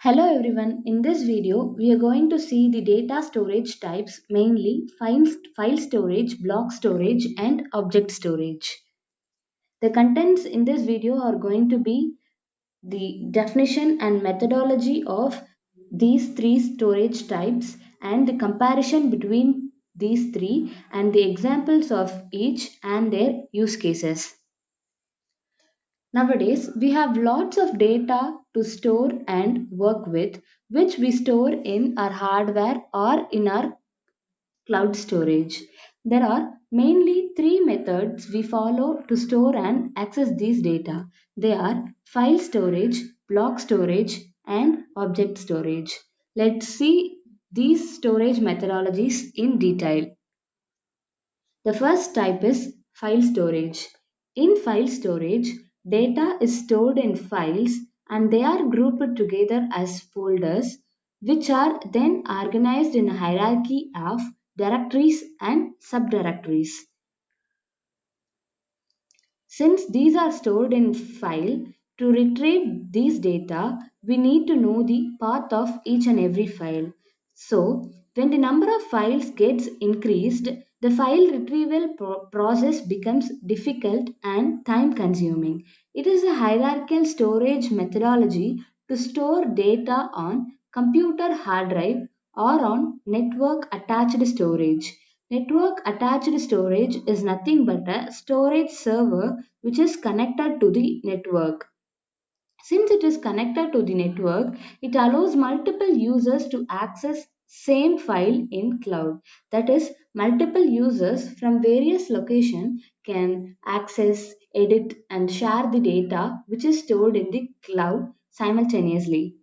Hello everyone, in this video we are going to see the data storage types, mainly file storage, block storage and object storage. The contents in this video are going to be the definition and methodology of these three storage types and the comparison between these three and the examples of each and their use cases. Nowadays, we have lots of data to store and work with, which we store in our hardware or in our cloud storage. There are mainly three methods we follow to store and access these data. They are file storage, block storage, and object storage. Let's see these storage methodologies in detail. The first type is file storage. In file storage, data is stored in files and they are grouped together as folders, which are then organized in a hierarchy of directories and subdirectories. Since these are stored in file, to retrieve these data, we need to know the path of each and every file. So, when the number of files gets increased, the file retrieval process becomes difficult and time consuming. It is a hierarchical storage methodology to store data on computer hard drive or on network attached storage. Network attached storage is nothing but a storage server which is connected to the network. Since it is connected to the network, it allows multiple users to access same file in cloud. That is, multiple users from various locations can access, edit and share the data which is stored in the cloud simultaneously.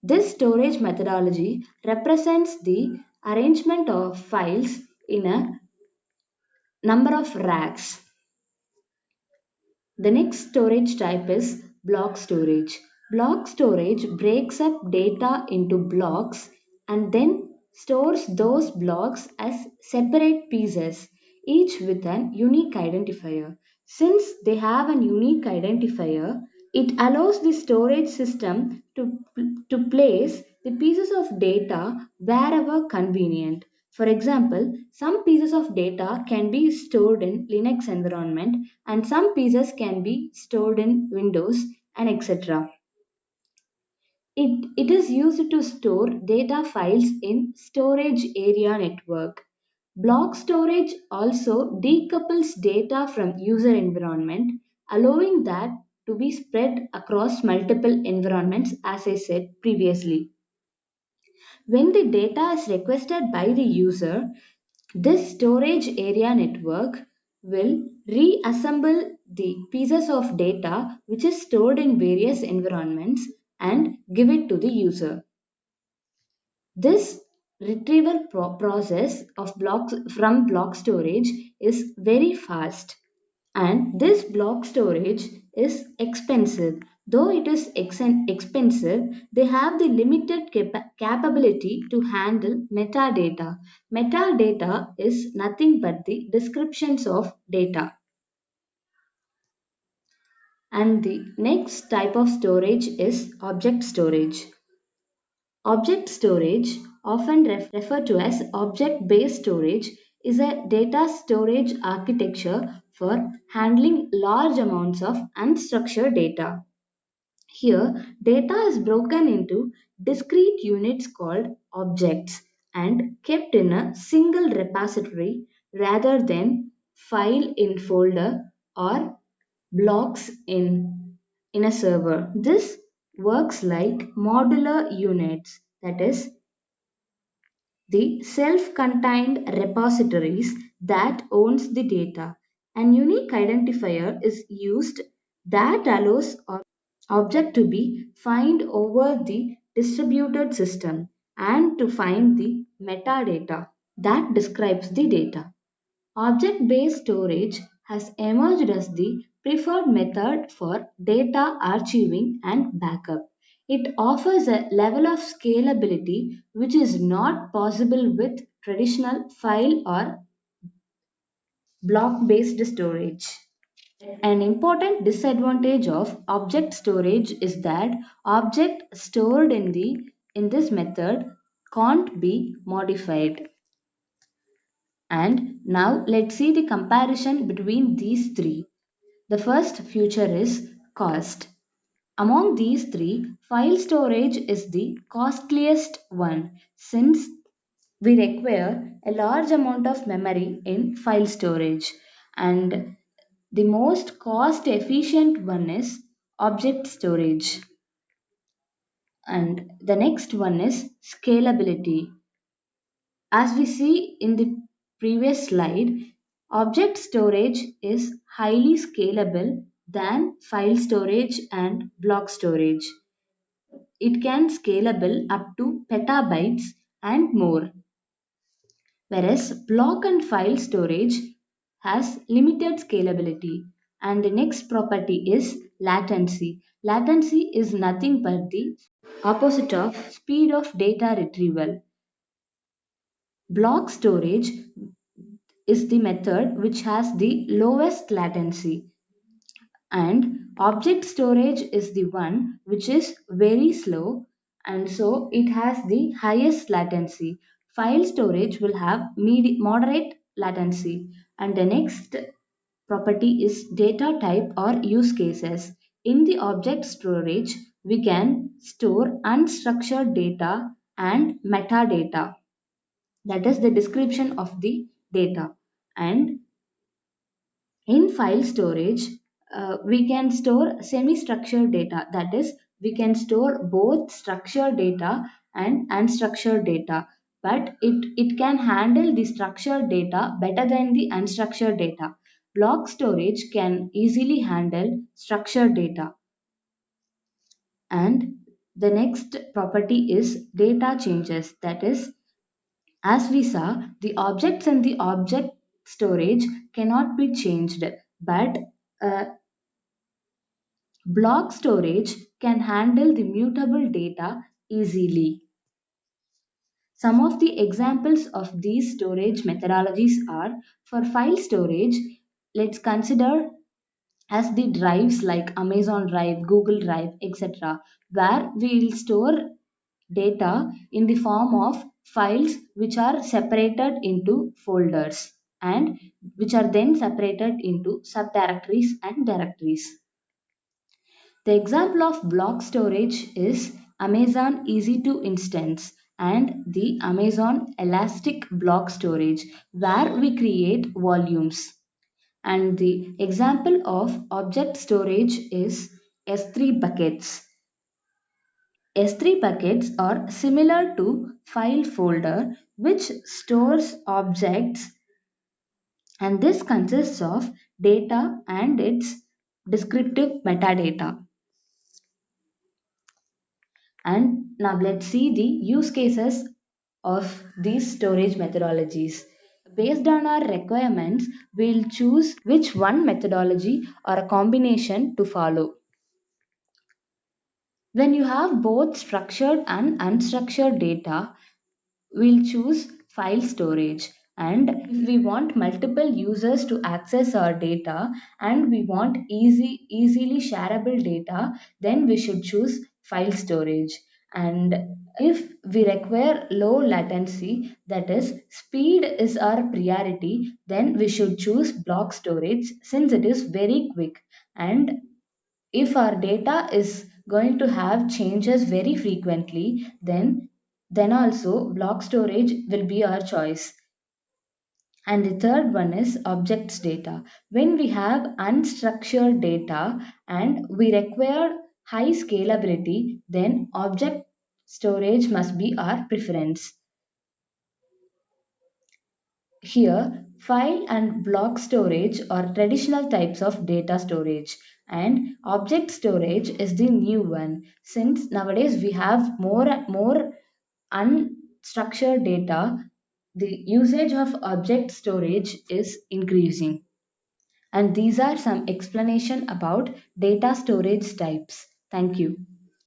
This storage methodology represents the arrangement of files in a number of racks. The next storage type is block storage. Block storage breaks up data into blocks and then stores those blocks as separate pieces, each with an unique identifier. Since they have an unique identifier, it allows the storage system to place the pieces of data wherever convenient. For example, some pieces of data can be stored in Linux environment and some pieces can be stored in Windows and etc. It is used to store data files in storage area network. Block storage also decouples data from user environment, allowing that to be spread across multiple environments as I said previously. When the data is requested by the user, this storage area network will reassemble the pieces of data which is stored in various environments and give it to the user. This retrieval process of blocks from block storage is very fast, and this block storage is expensive. Though it is expensive, they have the limited capability to handle metadata. Metadata is nothing but the descriptions of data. And the next type of storage is object storage. Object storage, often referred to as object based storage, is a data storage architecture for handling large amounts of unstructured data. Here, data is broken into discrete units called objects and kept in a single repository rather than file in folder or blocks in a server. This works like modular units, that is, the self-contained repositories that owns the data. An unique identifier is used that allows object to be find over the distributed system and to find the metadata that describes the data. Object based storage has emerged as the preferred method for data archiving and backup. It offers a level of scalability which is not possible with traditional file or block based storage. An important disadvantage of object storage is that object stored in this method can't be modified. And now let's see the comparison between these three. The first feature is cost. Among these three, file storage is the costliest one since we require a large amount of memory in file storage. And the most cost efficient one is object storage. And the next one is scalability. As we see in the previous slide, object storage is highly scalable than file storage and block storage. It can scalable up to petabytes and more, whereas block and file storage has limited scalability. And the next property is latency. Latency is nothing but the opposite of speed of data retrieval. Block storage is the method which has the lowest latency, and object storage is the one which is very slow, and so it has the highest latency. File storage will have moderate latency. And the next property is data type or use cases. In the object storage, we can store unstructured data and metadata, that is the description of the data. And in file storage, we can store semi structured data, that is, we can store both structured data and unstructured data, but it can handle the structured data better than the unstructured data. Block storage can easily handle structured data. And the next property is data changes, that is, as we saw, the objects in the object storage cannot be changed, but uh, block storage can handle the mutable data easily. Some of the examples of these storage methodologies are: for file storage, let's consider as the drives like Amazon Drive, Google Drive, etc., where we will store data in the form of files which are separated into folders and which are then separated into subdirectories and directories. The example of block storage is Amazon EC2 instance and the Amazon Elastic Block Storage, where we create volumes. And the example of object storage is S3 buckets. S3 buckets are similar to file folder which stores objects, and this consists of data and its descriptive metadata. And now let's see the use cases of these storage methodologies. Based on our requirements, we'll choose which one methodology or a combination to follow. When you have both structured and unstructured data, we'll choose file storage. And if we want multiple users to access our data and we want easily shareable data, then we should choose file storage. And if we require low latency, that is speed is our priority, then we should choose block storage since it is very quick. And if our data is going to have changes very frequently, then also block storage will be our choice. And the third one is objects data. When we have unstructured data and we require high scalability, then object storage must be our preference. Here, file and block storage are traditional types of data storage, and object storage is the new one. Since nowadays we have more unstructured data, the usage of object storage is increasing. And these are some explanation about data storage types. Thank you.